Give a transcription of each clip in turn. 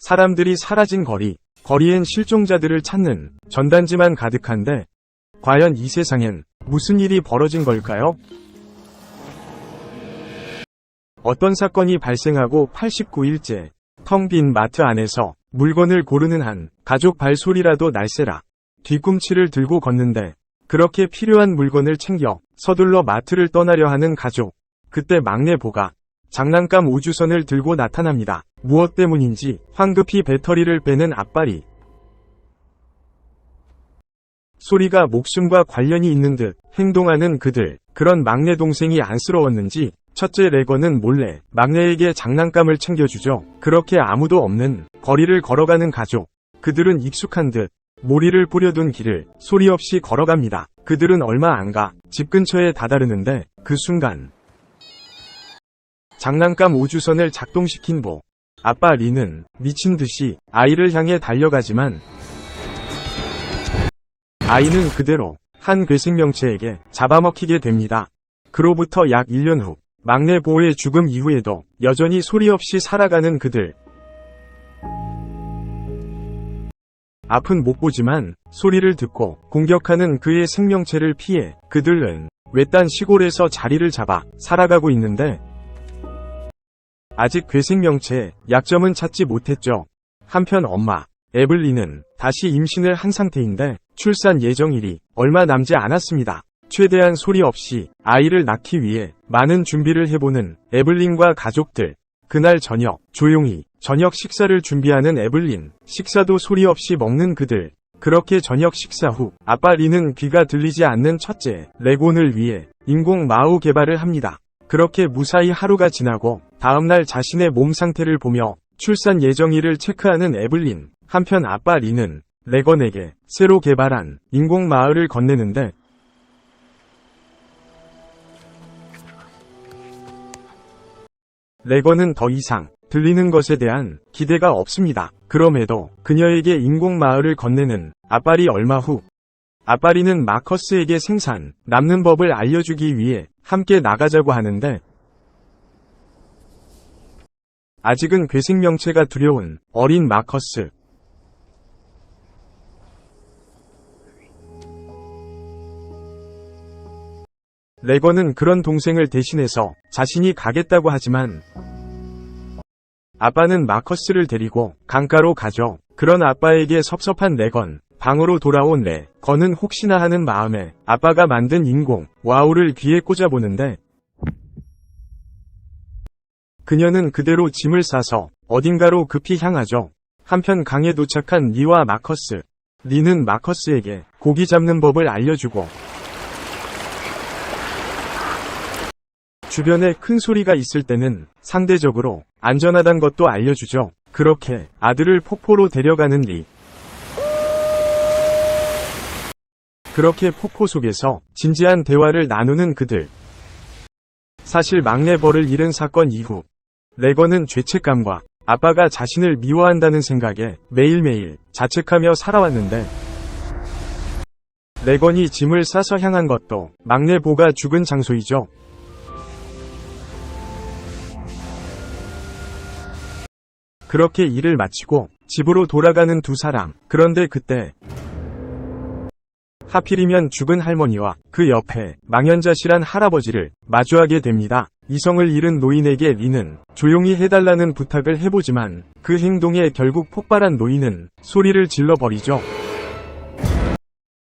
사람들이 사라진 거리엔 실종자들을 찾는 전단지만 가득한데 과연 이 세상엔 무슨 일이 벌어진 걸까요? 어떤 사건이 발생하고 89일째 텅 빈 마트 안에서 물건을 고르는 한 가족 발소리라도 날세라 뒤꿈치를 들고 걷는데 그렇게 필요한 물건을 챙겨 서둘러 마트를 떠나려 하는 가족. 그때 막내 보가 장난감 우주선을 들고 나타납니다. 무엇 때문인지 황급히 배터리를 빼는 앞발이. 소리가 목숨과 관련이 있는 듯 행동하는 그들. 그런 막내 동생이 안쓰러웠는지 첫째 레건은 몰래 막내에게 장난감을 챙겨주죠. 그렇게 아무도 없는 거리를 걸어가는 가족. 그들은 익숙한 듯 모리를 뿌려둔 길을 소리 없이 걸어갑니다. 그들은 얼마 안 가 집 근처에 다다르는데 그 순간 장난감 우주선을 작동시킨 보. 아빠 리는 미친 듯이 아이를 향해 달려가지만 아이는 그대로 한 괴생명체에게 잡아먹히게 됩니다. 그로부터 약 1년 후 막내 보의 죽음 이후에도 여전히 소리 없이 살아가는 그들. 앞은 못 보지만 소리를 듣고 공격하는 그의 생명체를 피해 그들은 외딴 시골에서 자리를 잡아 살아가고 있는데 아직 괴생명체의 약점은 찾지 못했죠. 한편 엄마 에블린은 다시 임신을 한 상태인데 출산 예정일이 얼마 남지 않았습니다. 최대한 소리 없이 아이를 낳기 위해 많은 준비를 해보는 에블린과 가족들. 그날 저녁 조용히 저녁 식사를 준비하는 에블린. 식사도 소리 없이 먹는 그들. 그렇게 저녁 식사 후 아빠 리는 귀가 들리지 않는 첫째 레곤을 위해 인공 마우 개발을 합니다. 그렇게 무사히 하루가 지나고 다음날 자신의 몸 상태를 보며 출산 예정일을 체크하는 에블린. 한편 아빠 리는 레건에게 새로 개발한 인공 마을을 건네는데 레건은 더 이상 들리는 것에 대한 기대가 없습니다. 그럼에도 그녀에게 인공 마을을 건네는 아빠리. 얼마 후 아빠리는 마커스에게 생산 남는 법을 알려주기 위해 함께 나가자고 하는데 아직은 괴생명체가 두려운 어린 마커스. 레건은 그런 동생을 대신해서 자신이 가겠다고 하지만 아빠는 마커스를 데리고 강가로 가죠. 그런 아빠에게 섭섭한 레건. 방으로 돌아온 레건은 혹시나 하는 마음에 아빠가 만든 인공 와우를 귀에 꽂아보는데 그녀는 그대로 짐을 싸서 어딘가로 급히 향하죠. 한편 강에 도착한 리와 마커스. 리는 마커스에게 고기 잡는 법을 알려주고 주변에 큰 소리가 있을 때는 상대적으로 안전하단 것도 알려주죠. 그렇게 아들을 폭포로 데려가는 리. 그렇게 폭포 속에서 진지한 대화를 나누는 그들. 사실 막내 벌을 잃은 사건 이후 레건은 죄책감과 아빠가 자신을 미워한다는 생각에 매일매일 자책하며 살아왔는데 레건이 짐을 싸서 향한 것도 막내 보가 죽은 장소이죠. 그렇게 일을 마치고 집으로 돌아가는 두 사람. 그런데 그때 하필이면 죽은 할머니와 그 옆에 망연자실한 할아버지를 마주하게 됩니다. 이성을 잃은 노인에게 리는 조용히 해달라는 부탁을 해보지만 그 행동에 결국 폭발한 노인은 소리를 질러버리죠.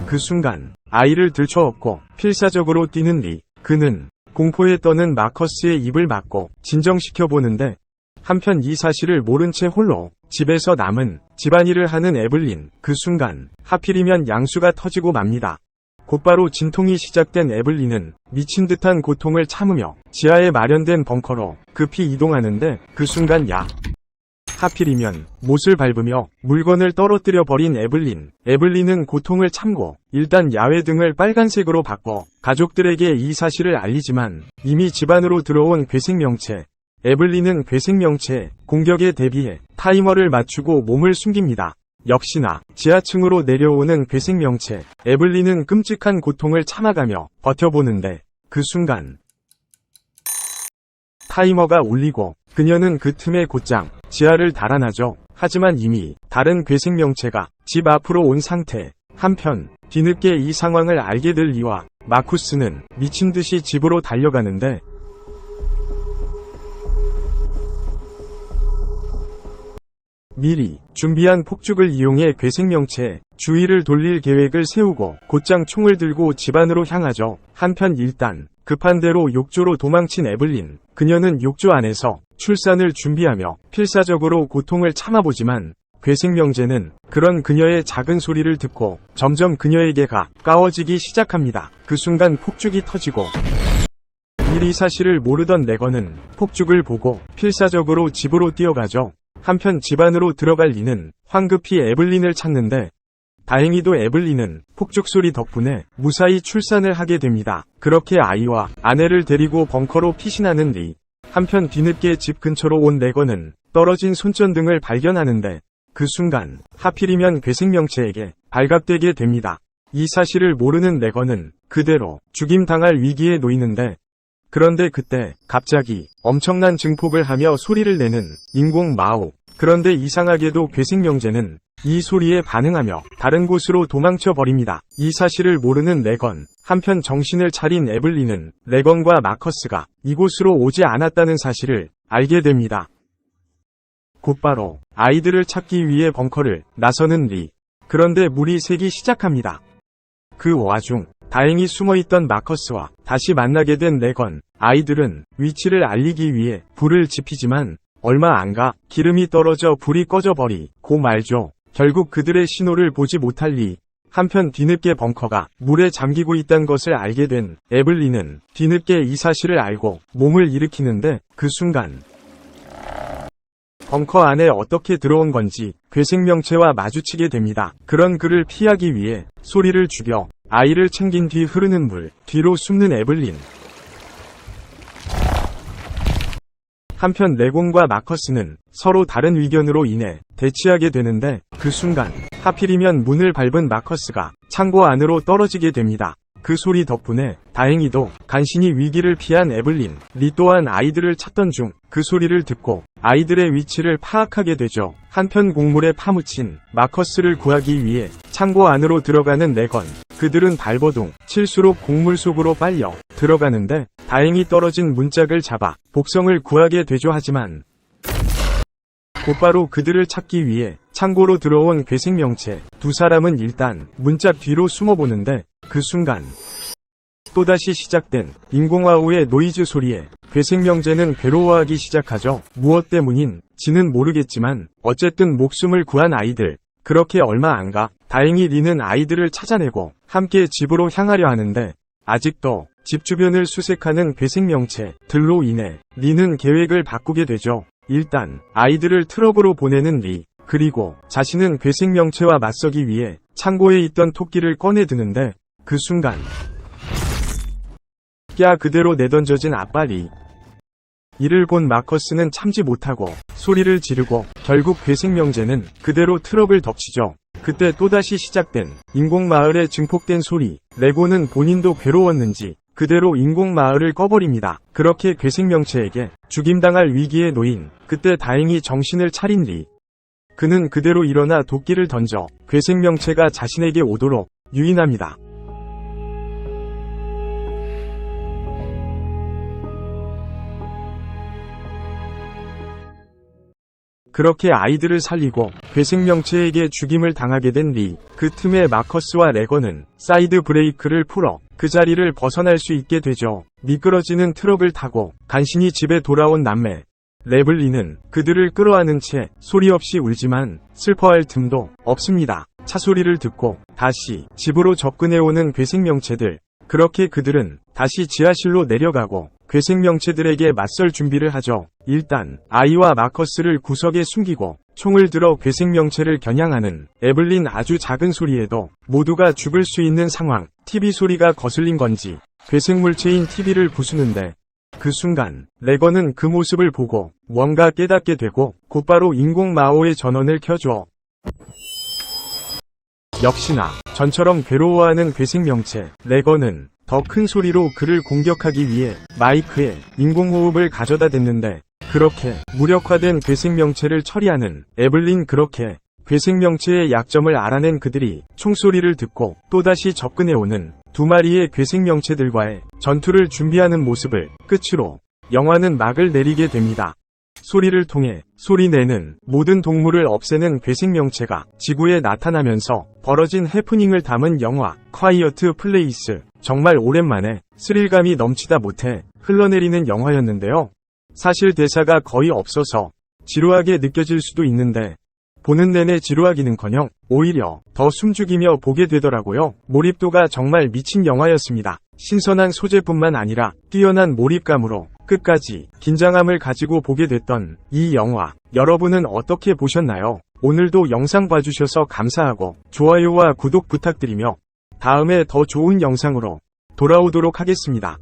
그 순간 아이를 들쳐업고 필사적으로 뛰는 리. 그는 공포에 떠는 마커스의 입을 막고 진정시켜보는데 한편 이 사실을 모른 채 홀로 집에서 남은 집안일을 하는 에블린. 그 순간 하필이면 양수가 터지고 맙니다. 곧바로 진통이 시작된 에블린은 미친 듯한 고통을 참으며 지하에 마련된 벙커로 급히 이동하는데 그 순간 하필이면 못을 밟으며 물건을 떨어뜨려 버린 에블린. 에블린은 고통을 참고 일단 야외 등을 빨간색으로 바꿔 가족들에게 이 사실을 알리지만 이미 집안으로 들어온 괴생명체. 에블린은 괴생명체 공격에 대비해 타이머를 맞추고 몸을 숨깁니다. 역시나 지하층으로 내려오는 괴생명체. 에블린은 끔찍한 고통을 참아가며 버텨보는데 그 순간 타이머가 울리고 그녀는 그 틈에 곧장 지하를 달아나죠. 하지만 이미 다른 괴생명체가 집 앞으로 온 상태. 한편 뒤늦게 이 상황을 알게 될 리와 마쿠스는 미친듯이 집으로 달려가는데 미리 준비한 폭죽을 이용해 괴생명체의 주위를 돌릴 계획을 세우고 곧장 총을 들고 집 안으로 향하죠. 한편 일단 급한 대로 욕조로 도망친 에블린. 그녀는 욕조 안에서 출산을 준비하며 필사적으로 고통을 참아보지만 괴생명체는 그런 그녀의 작은 소리를 듣고 점점 그녀에게 가까워지기 시작합니다. 그 순간 폭죽이 터지고 미리 사실을 모르던 레건은 폭죽을 보고 필사적으로 집으로 뛰어가죠. 한편 집 안으로 들어갈 리는 황급히 에블린을 찾는데 다행히도 에블린은 폭죽 소리 덕분에 무사히 출산을 하게 됩니다. 그렇게 아이와 아내를 데리고 벙커로 피신하는 리. 한편 뒤늦게 집 근처로 온 레건은 떨어진 손전등을 발견하는데 그 순간 하필이면 괴생명체에게 발각되게 됩니다. 이 사실을 모르는 레건은 그대로 죽임당할 위기에 놓이는데 그런데 그때 갑자기 엄청난 증폭을 하며 소리를 내는 인공 마오. 그런데 이상하게도 괴생명체는 이 소리에 반응하며 다른 곳으로 도망쳐 버립니다. 이 사실을 모르는 레건. 한편 정신을 차린 에블린은 레건과 마커스가 이곳으로 오지 않았다는 사실을 알게 됩니다. 곧바로 아이들을 찾기 위해 벙커를 나서는 리. 그런데 물이 새기 시작합니다. 그 와중 다행히 숨어있던 마커스와 다시 만나게 된 레건. 아이들은 위치를 알리기 위해 불을 지피지만 얼마 안 가 기름이 떨어져 불이 꺼져버리고 말죠. 결국 그들의 신호를 보지 못할 리. 한편 뒤늦게 벙커가 물에 잠기고 있다는 것을 알게 된 에블린은 뒤늦게 이 사실을 알고 몸을 일으키는데 그 순간 벙커 안에 어떻게 들어온 건지 괴생명체와 마주치게 됩니다. 그런 그를 피하기 위해 소리를 죽여 아이를 챙긴 뒤 흐르는 물 뒤로 숨는 에블린. 한편 레곤과 마커스는 서로 다른 의견으로 인해 대치하게 되는데 그 순간 하필이면 문을 밟은 마커스가 창고 안으로 떨어지게 됩니다. 그 소리 덕분에 다행히도 간신히 위기를 피한 에블린. 리 또한 아이들을 찾던 중 그 소리를 듣고 아이들의 위치를 파악하게 되죠. 한편 곡물에 파묻힌 마커스를 구하기 위해 창고 안으로 들어가는 레건. 그들은 발버둥 칠수록 곡물 속으로 빨려 들어가는데 다행히 떨어진 문짝을 잡아 복성을 구하게 되죠. 하지만 곧바로 그들을 찾기 위해 창고로 들어온 괴생명체. 두 사람은 일단 문짝 뒤로 숨어보는데 그 순간 또다시 시작된 인공화호의 노이즈 소리에 괴생명체는 괴로워하기 시작하죠. 무엇 때문인지는 모르겠지만 어쨌든 목숨을 구한 아이들. 그렇게 얼마 안 가 다행히 리는 아이들을 찾아내고 함께 집으로 향하려 하는데 아직도 집 주변을 수색하는 괴생명체들로 인해 리는 계획을 바꾸게 되죠. 일단 아이들을 트럭으로 보내는 리. 그리고 자신은 괴생명체와 맞서기 위해 창고에 있던 토끼를 꺼내 드는데 그 순간 꺄 그대로 내던져진 아빠 리. 이를 본 마커스는 참지 못하고 소리를 지르고 결국 괴생명체는 그대로 트럭을 덮치죠. 그때 또다시 시작된 인공마을의 증폭된 소리. 레고는 본인도 괴로웠는지 그대로 인공마을을 꺼버립니다. 그렇게 괴생명체에게 죽임당할 위기에 놓인 그때 다행히 정신을 차린 리. 그는 그대로 일어나 도끼를 던져 괴생명체가 자신에게 오도록 유인합니다. 그렇게 아이들을 살리고 괴생명체에게 죽임을 당하게 된 리. 그 틈에 마커스와 레건은 사이드 브레이크를 풀어 그 자리를 벗어날 수 있게 되죠. 미끄러지는 트럭을 타고 간신히 집에 돌아온 남매. 레블리는 그들을 끌어안은 채 소리 없이 울지만 슬퍼할 틈도 없습니다. 차 소리를 듣고 다시 집으로 접근해오는 괴생명체들. 그렇게 그들은 다시 지하실로 내려가고 괴생명체들에게 맞설 준비를 하죠. 일단 아이와 마커스를 구석에 숨기고 총을 들어 괴생명체를 겨냥하는 에블린. 아주 작은 소리에도 모두가 죽을 수 있는 상황. TV 소리가 거슬린 건지 괴생물체인 TV를 부수는데 그 순간 레건은 그 모습을 보고 뭔가 깨닫게 되고 곧바로 인공마오의 전원을 켜줘. 역시나 전처럼 괴로워하는 괴생명체. 레건은 더 큰 소리로 그를 공격하기 위해 마이크에 인공호흡을 가져다 댔는데 그렇게 무력화된 괴생명체를 처리하는 에블린 그렇게 괴생명체의 약점을 알아낸 그들이 총소리를 듣고 또다시 접근해오는 두 마리의 괴생명체들과의 전투를 준비하는 모습을 끝으로 영화는 막을 내리게 됩니다. 소리를 통해 소리내는 모든 동물을 없애는 괴생명체가 지구에 나타나면서 벌어진 해프닝을 담은 영화 콰이어트 플레이스. 정말 오랜만에 스릴감이 넘치다 못해 흘러내리는 영화였는데요. 사실 대사가 거의 없어서 지루하게 느껴질 수도 있는데 보는 내내 지루하기는커녕 오히려 더 숨죽이며 보게 되더라고요. 몰입도가 정말 미친 영화였습니다. 신선한 소재뿐만 아니라 뛰어난 몰입감으로 끝까지 긴장함을 가지고 보게 됐던 이 영화, 여러분은 어떻게 보셨나요? 오늘도 영상 봐주셔서 감사하고 좋아요와 구독 부탁드리며 다음에 더 좋은 영상으로 돌아오도록 하겠습니다.